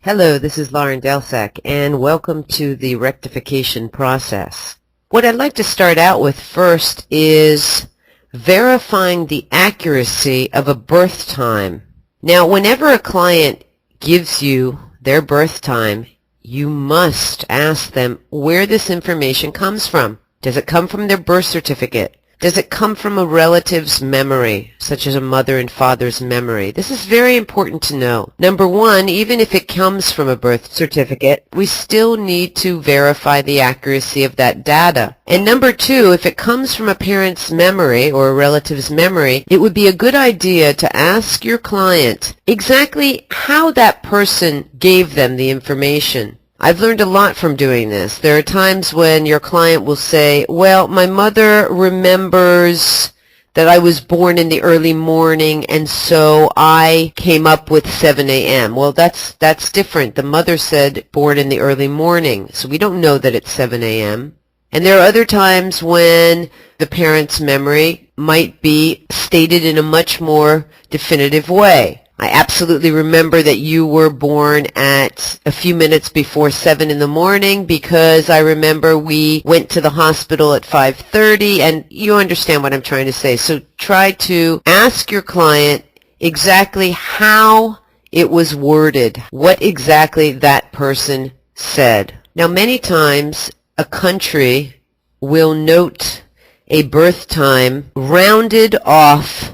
Hello, this is Lauren Delsack, and welcome to the rectification process. What I'd like to start out with first is verifying the accuracy of a birth time. Now, whenever a client gives you their birth time, you must ask them where this information comes from. Does it come from their birth certificate? Does it come from a relative's memory, such as a mother and father's memory? This is very important to know. Number one, even if it comes from a birth certificate, we still need to verify the accuracy of that data. And number two, if it comes from a parent's memory or a relative's memory, it would be a good idea to ask your client exactly how that person gave them the information. I've learned a lot from doing this. There are times when your client will say, well, my mother remembers that I was born in the early morning, and so I came up with 7 a.m. Well, that's different. The mother said born in the early morning, so we don't know that it's 7 a.m. And there are other times when the parent's memory might be stated in a much more definitive way. I absolutely remember that you were born at a few minutes before 7 in the morning because I remember we went to the hospital at 5:30, and you understand what I'm trying to say. So try to ask your client exactly how it was worded, what exactly that person said. Now, many times a country will note a birth time rounded off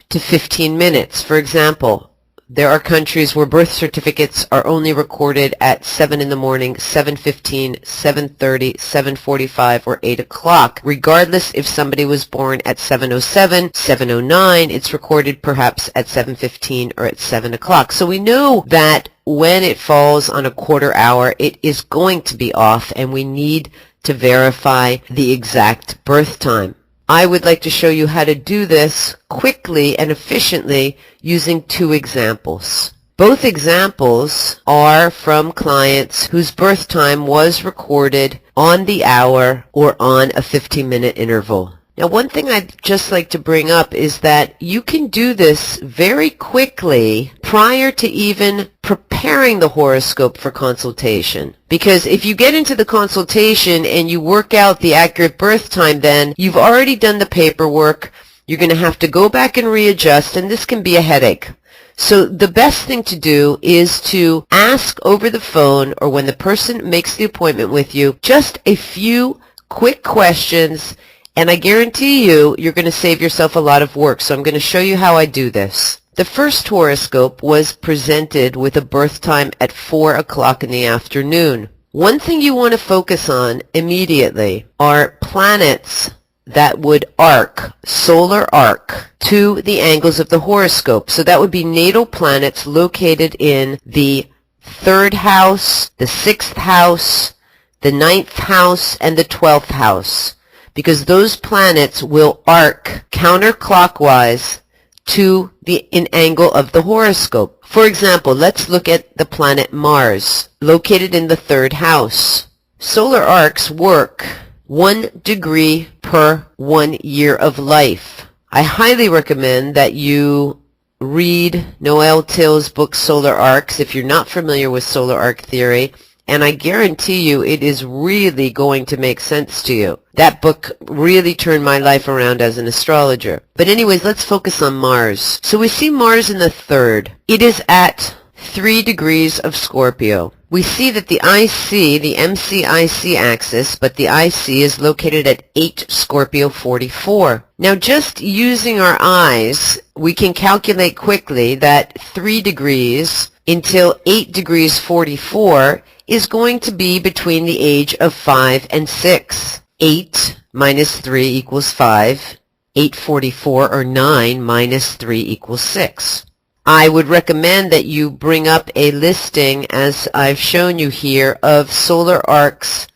to 15 minutes. For example, there are countries where birth certificates are only recorded at 7 in the morning, 7:15, 7:30, 7:45, or 8 o'clock. Regardless if somebody was born at 7:07, 7:09, it's recorded perhaps at 7:15 or at 7 o'clock. So we know that when it falls on a quarter hour, it is going to be off, and we need to verify the exact birth time. I would like to show you how to do this quickly and efficiently using two examples. Both examples are from clients whose birth time was recorded on the hour or on a 15-minute interval. Now, one thing I'd just like to bring up is that you can do this very quickly prior to even preparing the horoscope for consultation. Because if you get into the consultation and you work out the accurate birth time, then you've already done the paperwork. You're going to have to go back and readjust, and this can be a headache. So the best thing to do is to ask over the phone, or when the person makes the appointment with you, just a few quick questions, and I guarantee you, you're going to save yourself a lot of work. So I'm going to show you how I do this. The first horoscope was presented with a birth time at 4 o'clock in the afternoon. One thing you want to focus on immediately are planets that would arc, solar arc, to the angles of the horoscope. So that would be natal planets located in the 3rd house, the 6th house, the 9th house, and the 12th house, because those planets will arc counterclockwise to the angle of the horoscope. For example, let's look at the planet Mars, located in the 3rd house. Solar arcs work 1 degree per 1 year of life. I highly recommend that you read Noel Till's book Solar Arcs if you're not familiar with solar arc theory, and I guarantee you it is really going to make sense to you. That book really turned my life around as an astrologer. But anyways, let's focus on Mars. So we see Mars in the 3rd. It is at 3 degrees of Scorpio. We see that the IC, the MCIC axis, but the IC is located at 8 Scorpio 44. Now, just using our eyes, we can calculate quickly that 3 degrees until 8 degrees 44 is going to be between the age of 5 and 6. 8 minus 3 equals 5. 844 or 9 minus 3 equals 6. I would recommend that you bring up a listing, as I've shown you here, of solar arcs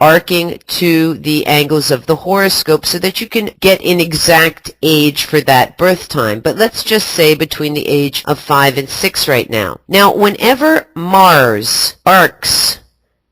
arcing to the angles of the horoscope so that you can get an exact age for that birth time. But let's just say between the age of 5 and 6 right now. Now, whenever Mars arcs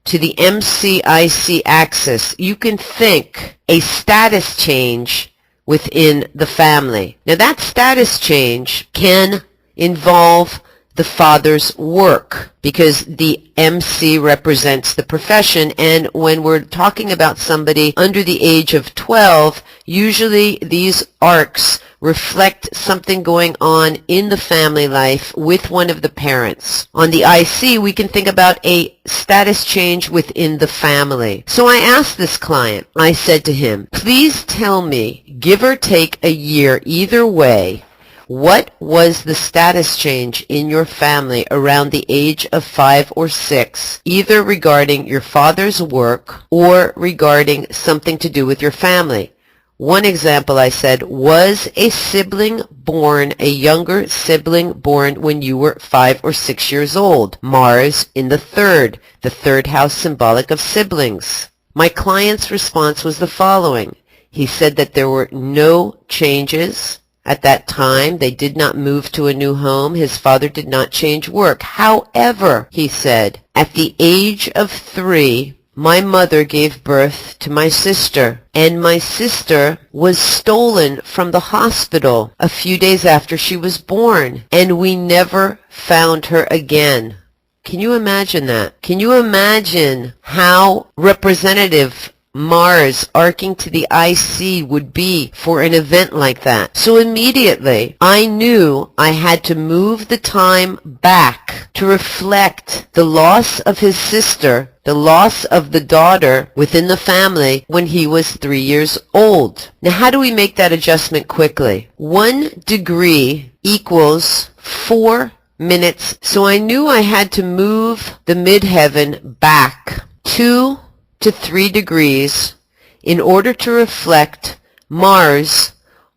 to the MCIC axis, you can think a status change within the family. Now, that status change can involve the father's work, because the MC represents the profession, and when we're talking about somebody under the age of 12, usually these arcs reflect something going on in the family life with one of the parents. On the IC, we can think about a status change within the family. So I asked this client, I said to him, please tell me, give or take a year either way, what was the status change in your family around the age of 5 or 6, either regarding your father's work or regarding something to do with your family? One example, I said, was a sibling born, a younger sibling born when you were 5 or 6 years old? Mars in the third house symbolic of siblings. My client's response was the following. He said that there were no changes at that time. They did not move to a new home. His father did not change work. However, he said, at the age of 3, my mother gave birth to my sister, and my sister was stolen from the hospital a few days after she was born, and we never found her again. Can you imagine that? Can you imagine how representative Mars arcing to the IC would be for an event like that? So immediately I knew I had to move the time back to reflect the loss of his sister, the loss of the daughter within the family when he was 3 years old. Now how do we make that adjustment quickly? 1 degree equals 4 minutes. So I knew I had to move the midheaven back 2 to 3 degrees in order to reflect Mars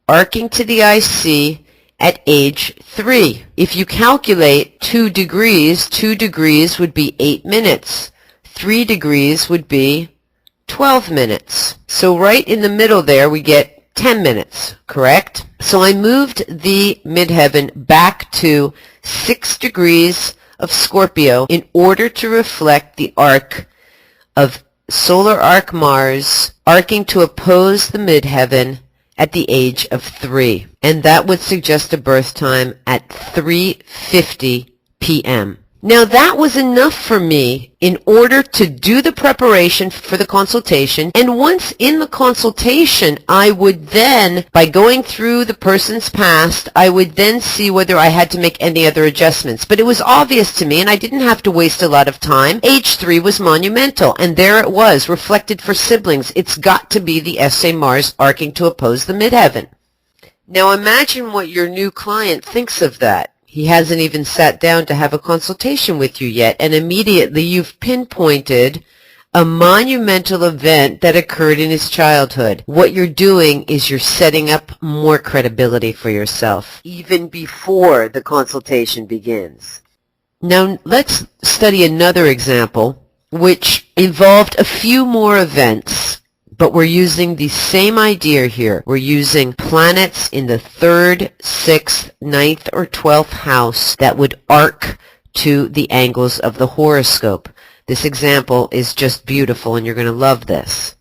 arcing to the IC at age 3. If you calculate 2 degrees would be 8 minutes. 3 degrees would be 12 minutes. So right in the middle there we get 10 minutes, correct? So I moved the midheaven back to 6 degrees of Scorpio in order to reflect the arc of solar arc Mars arcing to oppose the midheaven at the age of 3. And that would suggest a birth time at 3:50 p.m. Now that was enough for me in order to do the preparation for the consultation, and once in the consultation I would then, by going through the person's past, I would then see whether I had to make any other adjustments. But it was obvious to me and I didn't have to waste a lot of time. Age 3 was monumental, and there it was, reflected for siblings. It's got to be the SA Mars arcing to oppose the midheaven. Now imagine what your new client thinks of that. He hasn't even sat down to have a consultation with you yet, and immediately you've pinpointed a monumental event that occurred in his childhood. What you're doing is you're setting up more credibility for yourself, even before the consultation begins. Now let's study another example, which involved a few more events. But we're using the same idea here. We're using planets in the 3rd, 6th, 9th, or 12th house that would arc to the angles of the horoscope. This example is just beautiful and you're going to love this.